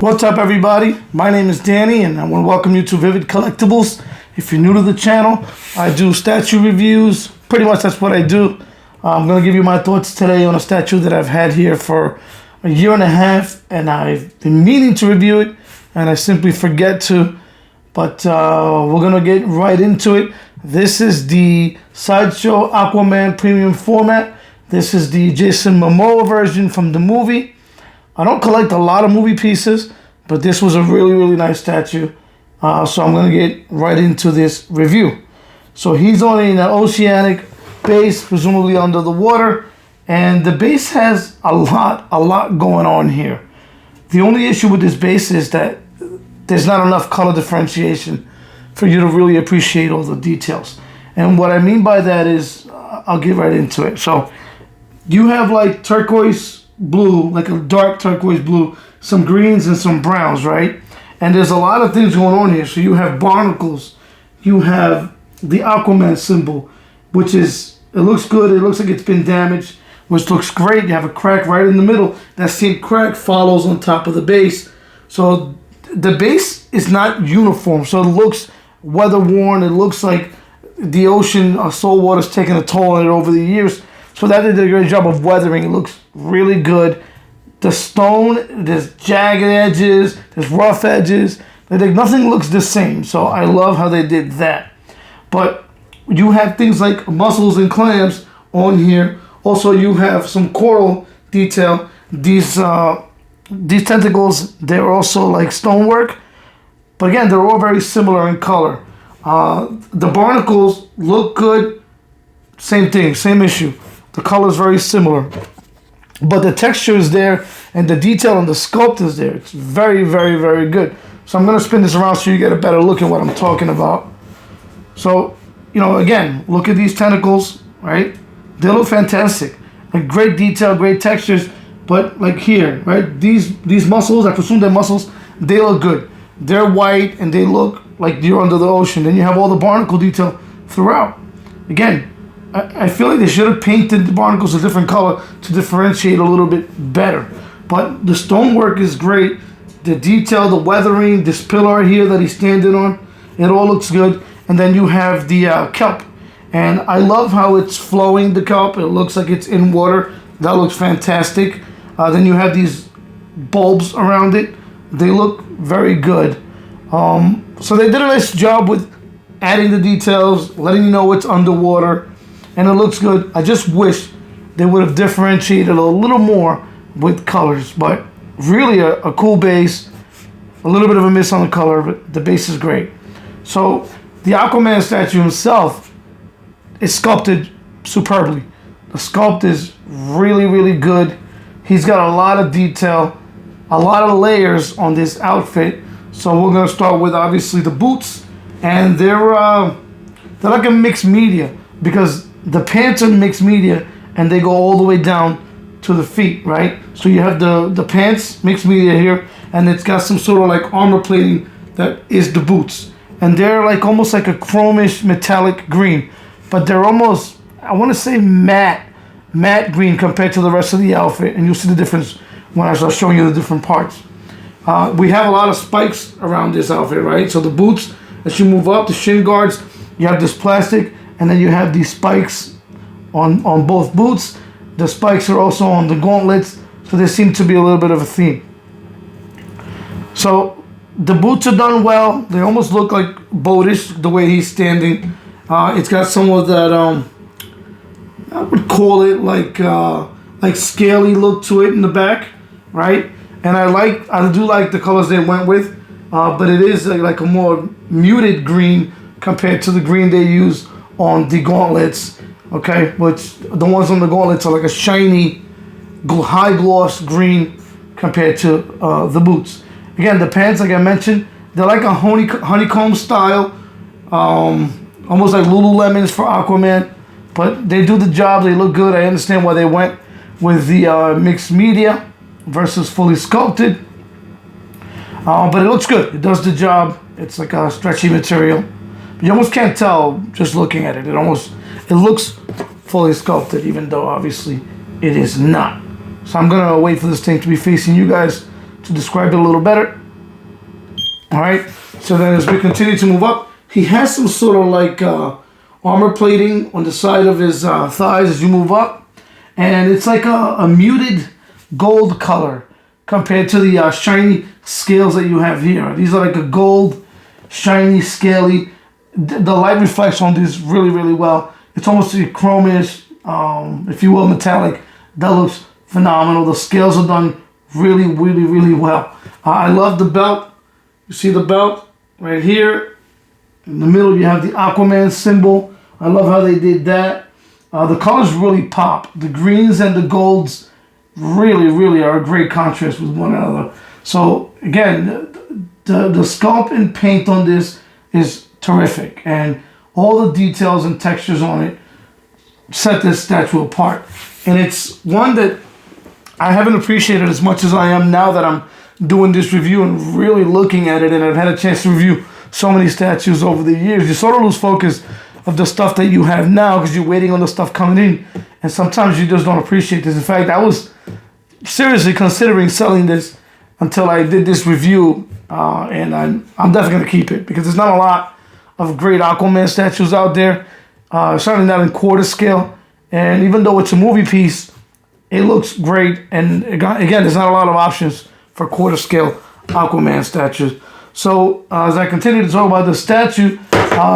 What's up, everybody? My name is Danny, and I want to welcome you to Vivid Collectibles. If you're new to the channel, I do statue reviews. Pretty much that's what I do. I'm going to give you my thoughts today on a statue that I've had here for a year and a half, and I've been meaning to review it, and I simply forget to. But we're going to get right into it. This is the Sideshow Aquaman premium format. This is the Jason Momoa version from the movie. I don't collect a lot of movie pieces, but this was a really nice statue. So I'm going to get right into this review. So he's on an oceanic base, presumably under the water. And the base has a lot going on here. The only issue with this base is that there's not enough color differentiation for you to really appreciate all the details. And what I mean by that is, I'll get right into it. So you have like turquoise blue, like a dark turquoise blue, some greens and some browns, right? And there's a lot of things going on here. So you have barnacles, you have the Aquaman symbol, which is, it looks good, it looks like it's been damaged, which looks great. You have a crack right in the middle. That same crack follows on top of the base. So the base is not uniform, so it looks weather worn. It looks like the ocean or salt water's taken a toll on it over the years. So that did a great job of weathering. It looks really good. The stone, there's jagged edges, there's rough edges. Nothing looks the same. So I love how they did that. But you have things like mussels and clams on here. Also, you have some coral detail. These tentacles, they're also like stonework. But again, they're all very similar in color. The barnacles look good. Same thing, same issue. The color is very similar, but the texture is there and the detail on the sculpt is there. It's very good. So I'm going to spin this around so you get a better look at what I'm talking about. So, you know, again, look at these tentacles, right? They look fantastic. Like great detail, great textures, but like here, right? These muscles, I presume they're muscles, they look good. They're white and they look like you're under the ocean. Then you have all the barnacle detail throughout. Again, I feel like they should have painted the barnacles a different color to differentiate a little bit better. But the stonework is great. The detail, the weathering, this pillar here that he's standing on, it all looks good. And then you have the kelp. And I love how it's flowing, the kelp. It looks like it's in water. That looks fantastic. Then you have these bulbs around it. They look very good. So they did a nice job with adding the details, letting you know it's underwater. And it looks good. I just wish they would have differentiated a little more with colors. But really a cool base. A little bit of a miss on the color, but the base is great. So the Aquaman statue himself is sculpted superbly. The sculpt is really good. He's got a lot of detail, a lot of layers on this outfit. So we're going to start with obviously the boots. And they're like a mixed media, because the pants are mixed media and they go all the way down to the feet, right? So you have the pants mixed media here, and it's got some sort of like armor plating that is the boots. And they're like almost like a chromish metallic green, but they're almost, I want to say matte green compared to the rest of the outfit. And you'll see the difference when I start showing you the different parts. We have a lot of spikes around this outfit, right? So the boots, as you move up, the shin guards, you have this plastic, and then you have these spikes on both boots. The spikes are also on the gauntlets, so there seems to be a little bit of a theme. So the boots are done well. They almost look like boatish the way he's standing. It's got some of that, I would call it like scaly look to it in the back, right? And I do like the colors they went with, but it is like a more muted green compared to the green they use on the gauntlets, okay? Which the ones on the gauntlets are like a shiny, high gloss green compared to the boots. Again, the pants, like I mentioned, they're like a honeycomb style, almost like Lululemons for Aquaman, but they do the job. They look good. I understand why they went with the mixed media versus fully sculpted, but it looks good. It does the job. It's like a stretchy material. You almost can't tell just looking at it. It looks fully sculpted, even though obviously it is not. So I'm gonna wait for this thing to be facing you guys to describe it a little better. All right. So then as we continue to move up, he has some sort of like armor plating on the side of his thighs as you move up. And it's like a muted gold color compared to the shiny scales that you have here. These are like a gold, shiny, scaly. The light reflects on these really, really well. It's almost a chromish, if you will, metallic. That looks phenomenal. The scales are done really, really, really well. I love the belt. You see the belt right here. In the middle, you have the Aquaman symbol. I love how they did that. The colors really pop. The greens and the golds really, really are a great contrast with one another. So again, the sculpt and paint on this is terrific, and all the details and textures on it set this statue apart. And it's one that I haven't appreciated as much as I am now that I'm doing this review and really looking at it, and I've had a chance to review so many statues over the years. You sort of lose focus of the stuff that you have now because you're waiting on the stuff coming in, and sometimes you just don't appreciate this. In fact, I was seriously considering selling this until I did this review, and I'm definitely going to keep it because there's not a lot of great Aquaman statues out there, certainly not in quarter scale. And even though it's a movie piece, it looks great. And again, there's not a lot of options for quarter scale Aquaman statues. So as I continue to talk about the statue,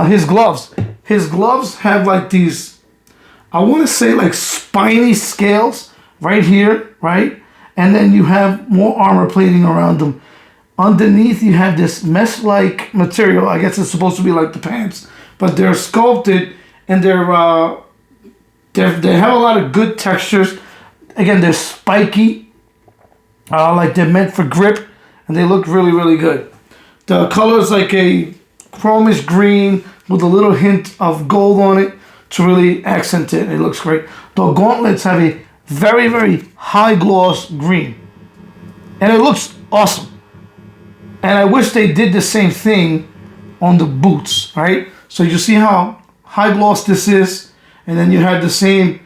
his gloves have like these, I want to say like spiny scales right here, right? And then you have more armor plating around them. Underneath you have this mesh-like material. I guess it's supposed to be like the pants, but they're sculpted and they have a lot of good textures. Again, they're spiky, like they're meant for grip, and they look really, really good. The color is like a chromish green with a little hint of gold on it to really accent it. It looks great. The gauntlets have a very, very high gloss green, and it looks awesome. And I wish they did the same thing on the boots, right? So you see how high gloss this is, and then you have the same,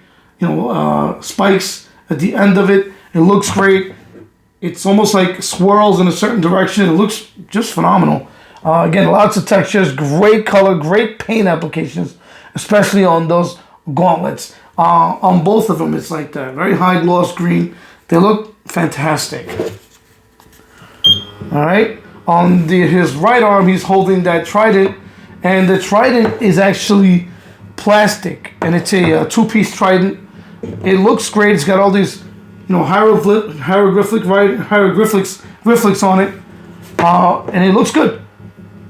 spikes at the end of it. It looks great. It's almost like swirls in a certain direction. It looks just phenomenal. Again, lots of textures, great color, great paint applications, especially on those gauntlets. On both of them, it's like that. Very high gloss green. They look fantastic. All right. On his right arm, he's holding that trident, and the trident is actually plastic, and it's a two-piece trident. It looks great. It's got all these, hieroglyphics on it, and it looks good.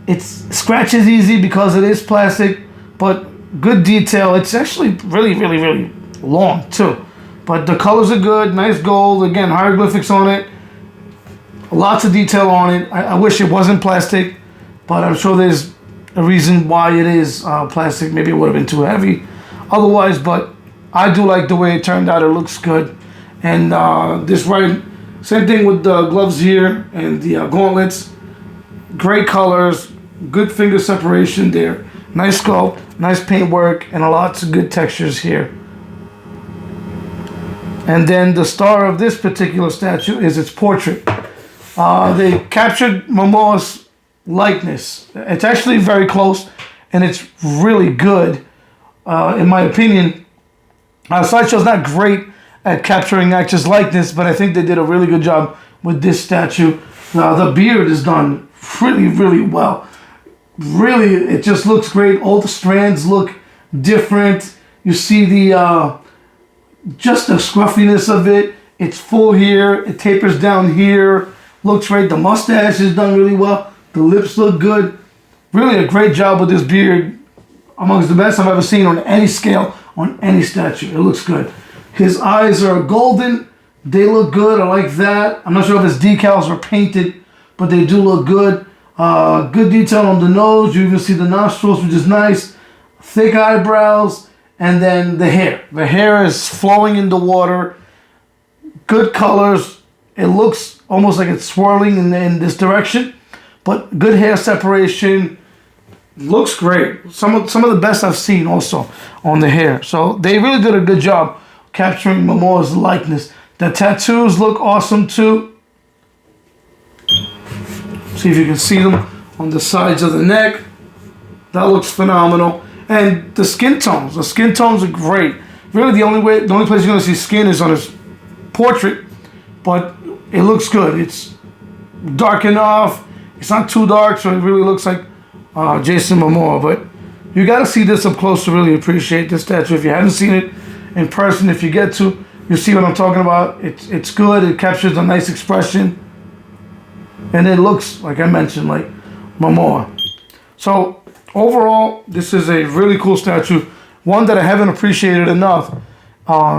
It scratches easy because it is plastic, but good detail. It's actually really, really, really long too, but the colors are good. Nice gold. Again, hieroglyphics on it. Lots of detail on it. I wish it wasn't plastic, but I'm sure there's a reason why it is plastic. Maybe it would have been too heavy otherwise, but I do like the way it turned out. It looks good. And this right, same thing with the gloves here and the gauntlets. Great colors, good finger separation there. Nice sculpt, nice paint work, and lots of good textures here. And then the star of this particular statue is its portrait. They captured Momoa's likeness. It's actually very close, and it's really good, in my opinion. Sideshow's not great at capturing actors' likeness, but I think they did a really good job with this statue. The beard is done really, really well. Really, it just looks great. All the strands look different. You see the just the scruffiness of it. It's full here. It tapers down here. Looks great. The mustache is done really well. The lips look good. Really a great job with this beard. Amongst the best I've ever seen on any scale, on any statue. It looks good. His eyes are golden. They look good. I like that. I'm not sure if his decals are painted, but they do look good. Good detail on the nose. You even see the nostrils, which is nice. Thick eyebrows. And then the hair. The hair is flowing in the water. Good colors. It looks almost like it's swirling in this direction, but good hair separation. Looks great. Some of the best I've seen also on the hair. So they really did a good job capturing Momoa's likeness. The tattoos look awesome too. See if you can see them on the sides of the neck. That looks phenomenal. And the skin tones are great. Really, the only place you're gonna see skin is on his portrait, but it looks good. It's dark enough. It's not too dark, so it really looks like Jason Momoa. But you gotta see this up close to really appreciate this statue. If you haven't seen it in person, if you get to, you'll see what I'm talking about. It's good. It captures a nice expression, and it looks, like I mentioned, like Momoa. So overall, this is a really cool statue. One that I haven't appreciated enough.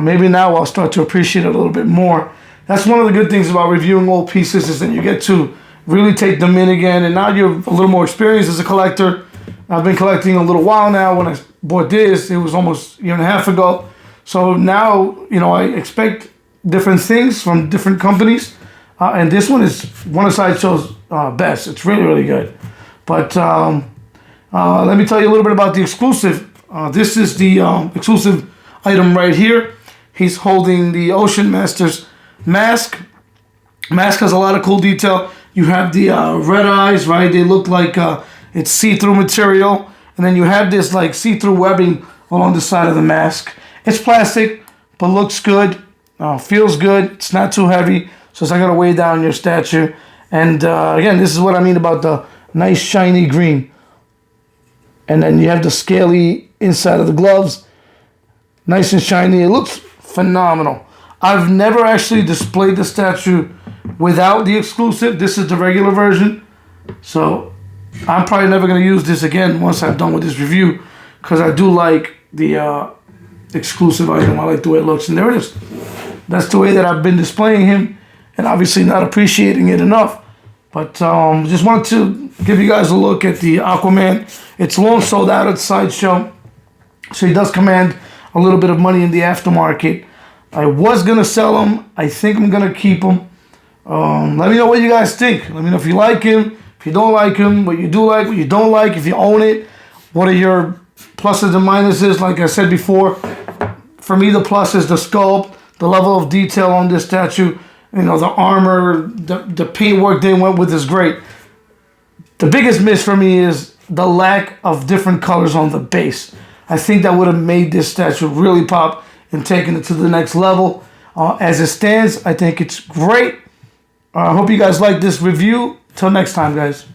Maybe now I'll start to appreciate it a little bit more. That's one of the good things about reviewing old pieces, is that you get to really take them in again. And now you're a little more experienced as a collector. I've been collecting a little while now. When I bought this, it was almost a year and a half ago. So now, I expect different things from different companies. And this one is one of Sideshow's best. It's really, really good. But let me tell you a little bit about the exclusive. This is the exclusive item right here. He's holding the Ocean Masters mask. Mask has a lot of cool detail. You have the red eyes, right? They look like it's see-through material. And then you have this like see-through webbing along the side of the mask. It's plastic, but looks good. Feels good. It's not too heavy, so it's not going to weigh down your statue. And again, this is what I mean about the nice shiny green. And then you have the scaly inside of the gloves. Nice and shiny. It looks phenomenal. I've never actually displayed the statue without the exclusive. This is the regular version. So I'm probably never going to use this again once I'm done with this review, because I do like the exclusive item. I like the way it looks. And there it is. That's the way that I've been displaying him, and obviously not appreciating it enough. But just wanted to give you guys a look at the Aquaman. It's long sold out at Sideshow, so he does command a little bit of money in the aftermarket. I was going to sell him. I think I'm going to keep him. Let me know what you guys think. Let me know if you like him, if you don't like him, what you do like, what you don't like, if you own it. What are your pluses and minuses? Like I said before, for me the plus is the sculpt, the level of detail on this statue. The armor, the paintwork they went with is great. The biggest miss for me is the lack of different colors on the base. I think that would have made this statue really pop and taken it to the next level. As it stands, I think it's great. I hope you guys like this review. Till next time, guys.